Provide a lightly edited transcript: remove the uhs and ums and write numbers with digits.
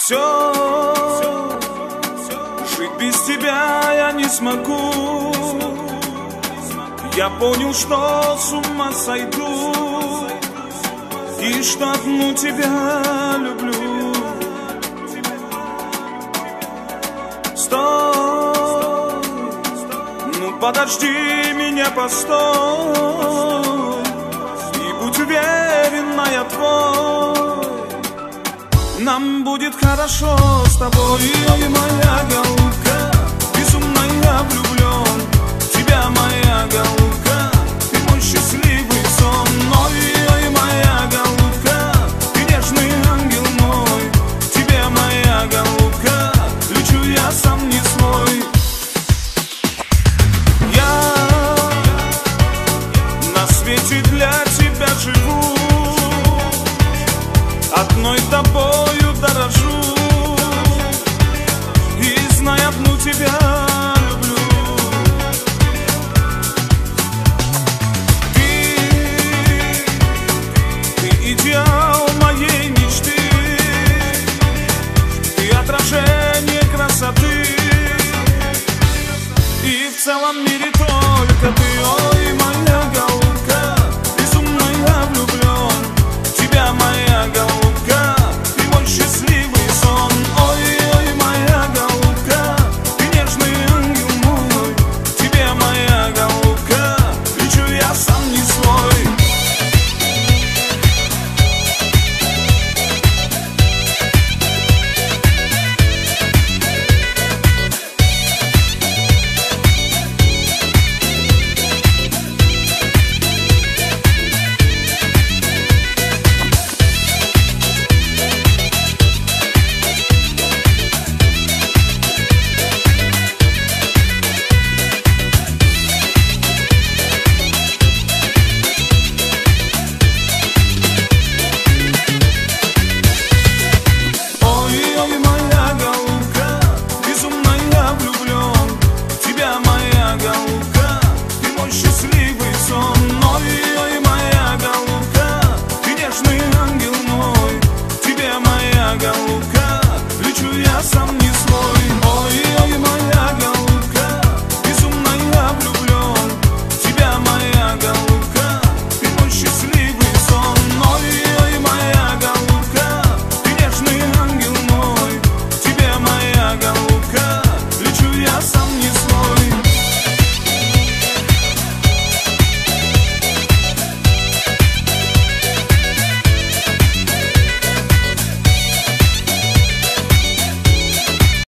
Все, жить без тебя я не смогу. Я понял, что с ума сойду, и что одну тебя люблю. Стой, ну подожди меня, постой, и будь уверена, я твой. Нам будет хорошо с тобой, ой, моя голубка. Безумно я влюблен в тебя, моя голубка. Ты мой счастливый сон, ой, моя голубка. Ты нежный ангел мой, тебе, моя голубка, лечу я сам не свой. Я на свете для тебя живу, одной тобою дорожу, и знай, одну тебя